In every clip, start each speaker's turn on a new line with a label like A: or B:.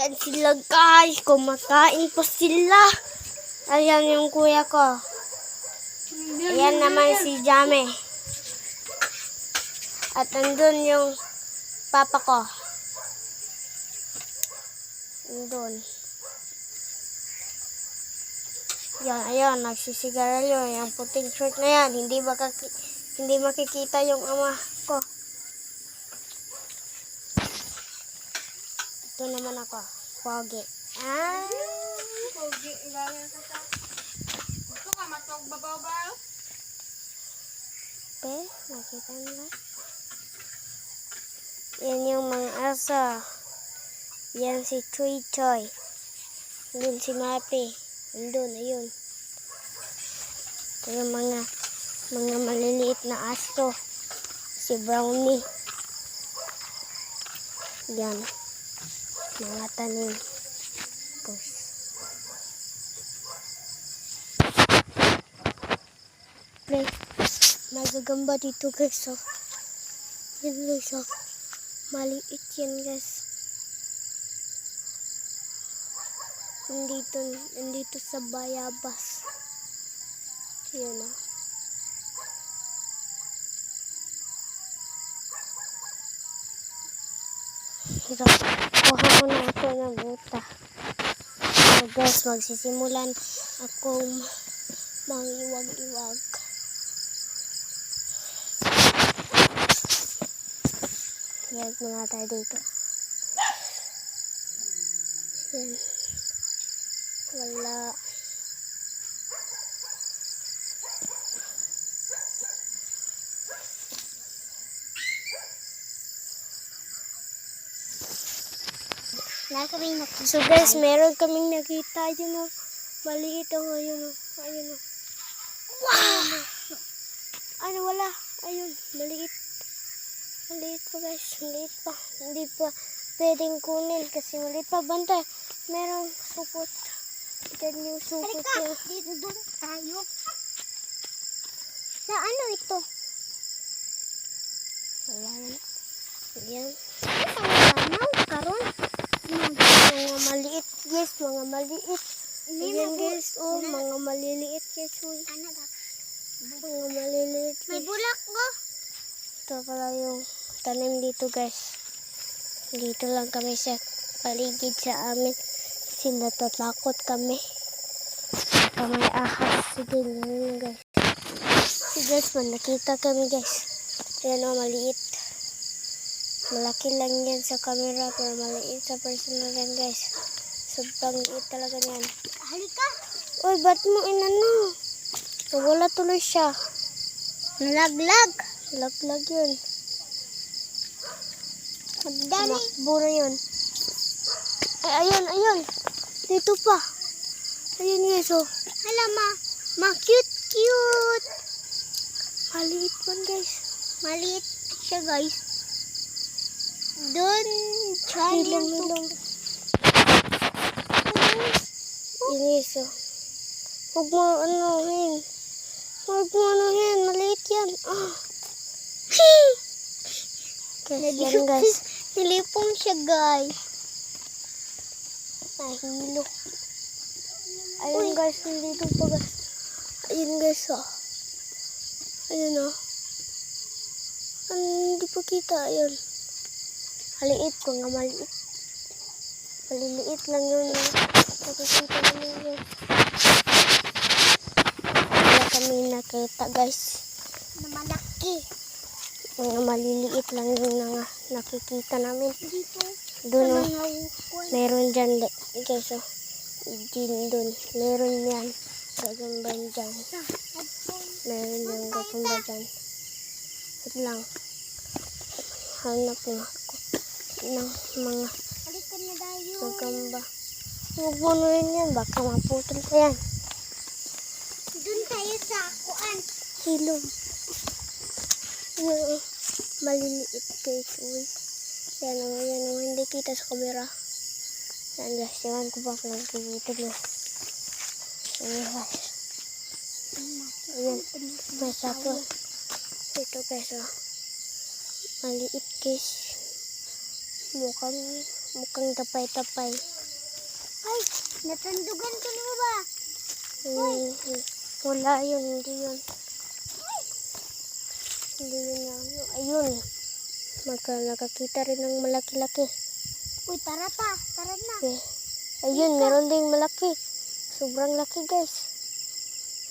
A: Yan sila guys, kumakain po sila. Ayan yung kuya ko. Ayan naman si Jame. At nandun yung papa ko. Nandun. Yan, ayan, nagsisigarilyo. Yung puting shirt na yan, hindi makikita yung ama ko. Ito naman ako, pogi.
B: Pogi, ibayan ka sa. Gusto ka matog babaw-baw?
A: Nakita nila. Yan yung mga aso. Yan si Choy Choy. Doon si Mapi. Andun, ayun. Ito yung mga maliliit na aso. Si Brownie. Yan. Mga tanim. Tapos. Nagagamba dito guys. So. Yan guys. So. Maliit yan guys. Nandito sa bayabas. Yan o. Ito. Kuha ko na ako ng buta. So guys, magsisimulan akong mangiwag-iwag. Iwag muna tayo dito. Yan. Wala. So guys, meron kaming nakita yun o. Maliit o. Ayun o. Ayun o. Wow! Ano wala? Ayun. Maliit. Maliit pa guys. Maliit pa. Hindi pa pwedeng kunin kasi maliit pa. Banta. Merong supot. Ito yung supot niya.
B: Dito doon tayo.
A: Na ano ito? Wala na. Ayan.
B: Ano? Karon?
A: Mga maliit guys. Mga maliit. Ayan guys. Oh, mga maliliit guys. Mga maliliit guys.
B: May bulak ko.
A: Ito pala yung tanim dito guys. Dito lang kami sa paligid sa amin. Kasi natatakot kami. Baka may ahas. Sige lang guys. Sige guys, nakita kami guys. Ayan o, maliit. Malaki lang yan sa camera pero maliit sa personal yan guys. Sobrang liit talaga yan.
B: Halika.
A: Uy, ba't mo inano? Nawala tuloy siya.
B: Nalaglag.
A: Laglag yun.
B: Dali.
A: Tumakbo na yun. Ay, ayun, ayun. Dito pa. Ayun guys, oh.
B: Hala ma cute.
A: Maliit man guys.
B: Maliit siya guys. Doon siya
A: Hilong-hilong. Inis, oh. Huwag mo anuhin. Huwag mo anuhin. Maliit yan. Ah. Guys, yan guys.
B: Nilipong siya guys.
A: Nahilo. Ayun guys, nandito pa guys. Ayun guys, oh. Ayun, oh. Hindi pa kita, ayun. Maliit ko nga, maliit. Maliliit lang yun. Nakikita naman yun. Wala kami nakita guys.
B: Na malaki.
A: Mga maliliit lang yun na nakikita namin.
B: Dito.
A: Doon, oh. Meron dyan guys, oh. Doon. Meron yan. Gagamba dyan. Meron yung gagamba dyan. Wait lang. Hanap na ako ng mga
B: Halika na tayo.
A: gagamba. Huwag mo na rin yan. Baka maputol pa yan.
B: Doon tayo sa akuan.
A: Hilong. Yung maliliit guys. Uy. Yan o. Yan o. Hindi kita sa camera. Yan guys. Yan ko ba kung nagkikita na. Ayan guys. Ayan. May sako. Ito guys o. Maliit guys. Mukhang Mukhang tapay-tapay.
C: Ay, natandugan ko na ba?
A: Wala yun, hindi yun. Hindi yun na ano. Ayun. Nakakita rin ng malaki-laki.
C: Uy, tara pa. Tara na.
A: Okay. Ayun, meron ding malaki. Sobrang laki, guys.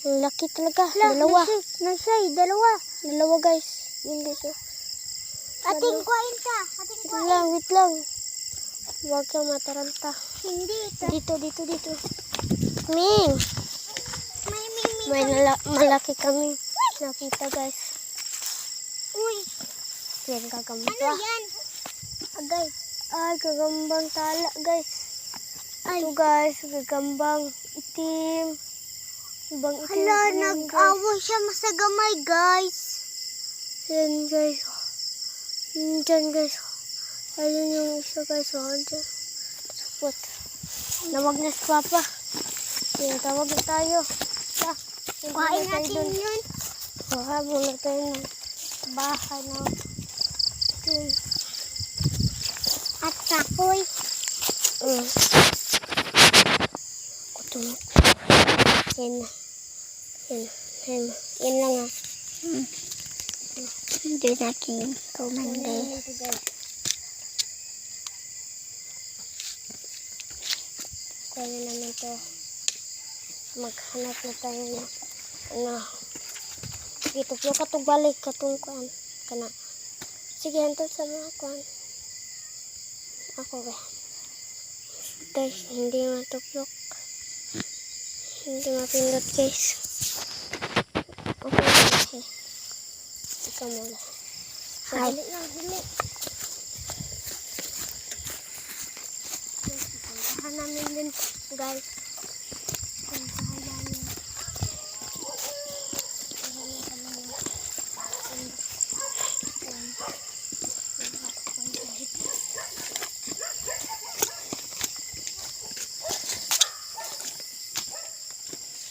A: Ang laki talaga. Dalawa.
C: Nasay, dalawa.
A: Dalawa, guys. Yun, guys. Oh.
C: Ating kuhain ka. Ating
A: Wait
C: kuhain.
A: lang, wait lang. Huwag kang mataranta.
C: Hindi.
A: Dito. Ming!
C: May
A: Malaki kami nakita, guys.
C: Uy,
A: Yan, gagamba.
C: ano yan?
A: Agay. Ay, gagambang tala, guys.
C: Ay.
A: Ito, guys. Gagambang itim. Ibang itim.
C: Hala,
A: Yan,
C: nag-awa siya masagamay, guys.
A: Yan, guys. Diyan, guys. Ayun yung isa, guys. Diyan. Support. Nawag na si Papa. Yan, tawag na tayo.
C: Kuhain natin yun.
A: Kuha muna tayo ng bahay na.
C: At kapoy.
A: Kutumok. Yan na. Yan lang ah.
C: Hindi natin kumanda.
A: Kuha na naman to. Maghanap na tayo na. Ano. Sige, tuplo ka itong balik. Katong kuhan. Kana. Sige, hantod sa mga kuhan. Ako ba? Guys, hindi matuplok. Hindi mapindot, guys. Okay, okay. Ikaw muna.
C: Hi.
A: Dali lang, dali. Puntahan namin din, guys. Puntahan namin.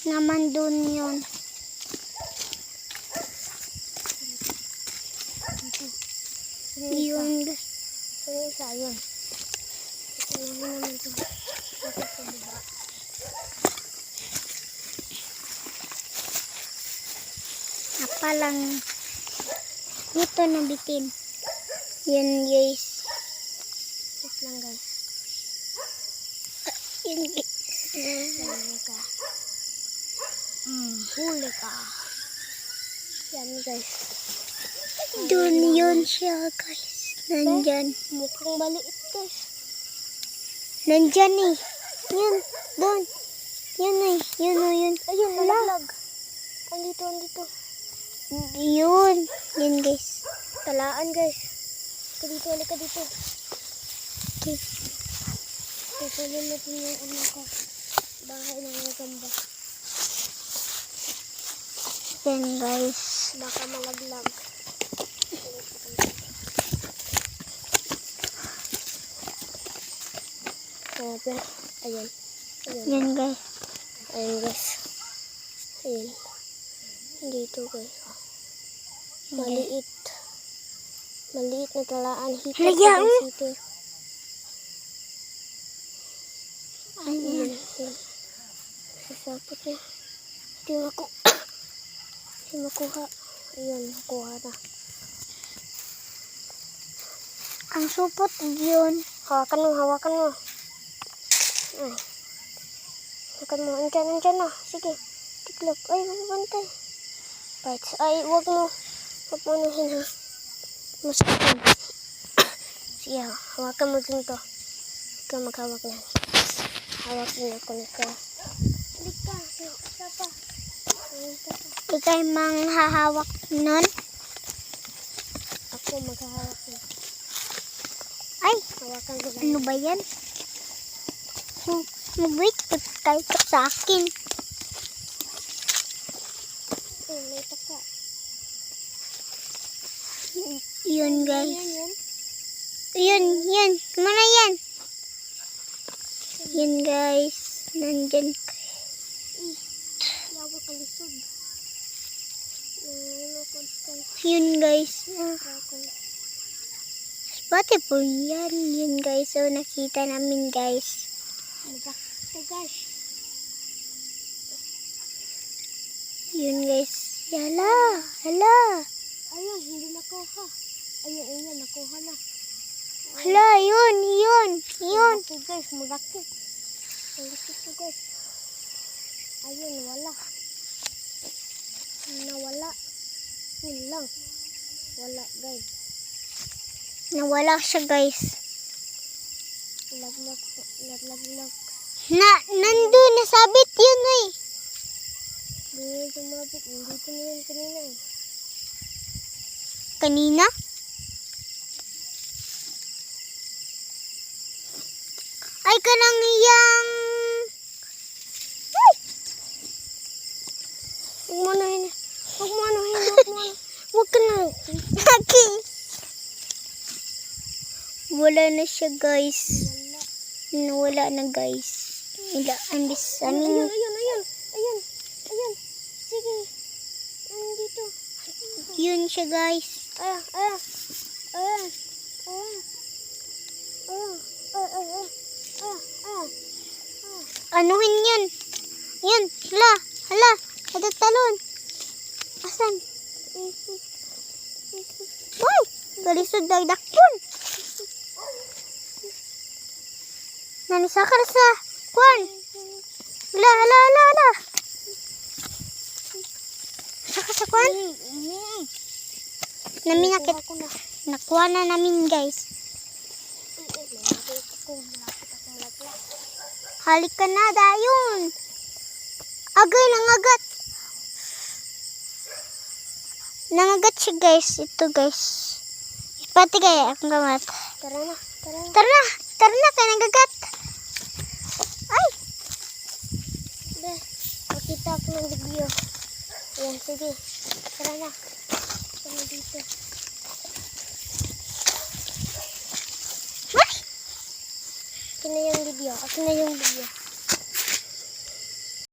C: Naman dun yun. Yun.
A: Sige, isa, yun. Ito naman ito. Ito sa baba.
C: Apa lang. Ito na bitin. Yun, guys.
A: Wait lang, guys.
C: Yun, guys.
A: Huli ka. Huli ka. Yan, guys.
C: Dun yun siya, guys. Nandyan.
A: Mukhang maliit, guys.
C: Nandyan eh. Yun. Dun. Yun eh. Yun o yun.
A: Ayun,
C: Hala.
A: nalaglag. Andito.
C: Yun. Yun, guys.
A: Talaan, guys. Halika dito.
C: Okay.
A: Kukunin natin yung ano ko. Bahay ng magamba.
C: Yan, guys.
A: Baka malaglag. Pero, ayan.
C: Yan, guys.
A: Ayan, guys. Ayan. Dito, guys. Maliit. Maliit na talaan. Hito.
C: Lagyan.
A: Hito.
C: Ayan.
A: Sasapot niya. Hindi makuha. Ayun, makuha na.
C: Ang supot yun.
A: Hawakan mo. Ay. Hawakan mo. Andyan na. Sige. Tiklop. Ay, mabantay. Bites. Ay, huwag mo. Huwag mo anuhin ha. Masakin. Sige, hawakan mo din to. Ikaw maghawak na. Hawak niya ako nito. Halika. Isa pa.
C: Ikay manghahawak nun.
A: Ako maghahawak na.
C: Ay,
A: Hawakan ko lang.
C: ano ba yan? Mag-wait tayo sa akin.
A: Ay, may taka.
C: Yun, guys.
A: Yan.
C: Yun. Mana yan? Yun, guys. Nandyan.
A: Yawa ka lisod. Ano ko dito?
C: Yun, guys. Pati po yan. Yun guys. So nakita namin guys.
A: Ito guys.
C: Yun guys. Yala. Hala.
A: Ayun, hindi nakuha. Ayun, nakuha na.
C: Hala. Yun. Yun. Yun.
A: Malaki guys, malaki. Malaki to guys. Ayun, wala. Nawala. Yun lang. Wala guys.
C: Nawala siya guys.
A: Laglag.
C: Nandun. Nasabit yun eh.
A: Hindi yun sumabit. Nandito na yun kanina eh.
C: Kanina? Ay, kanang yang...
A: Huwag mo anuhin.
C: Huwag ka na. Aki. Wala na siya, guys. Wala na, guys. Ambis.
A: Ayun. Sige. Nandito.
C: Yun siya, guys. Anuhin yun? Yun. Hala. Ada talon. Asan? Wow. Galisod dagdakpon. Nanisakar sa kwan. Hala. Saka sa kwan? Naminakit. Nakuha na namin, guys. Halik ka na, dayon. Agay, nangagat. Nangagat siya, guys. Ito, guys. Pati kaya akong gamat. Tara na, kaya nangagat. Ay!
A: Makita ako ng video. Ayan, sige. Tara na. Tara dito.
C: Ay!
A: Akin na yung video.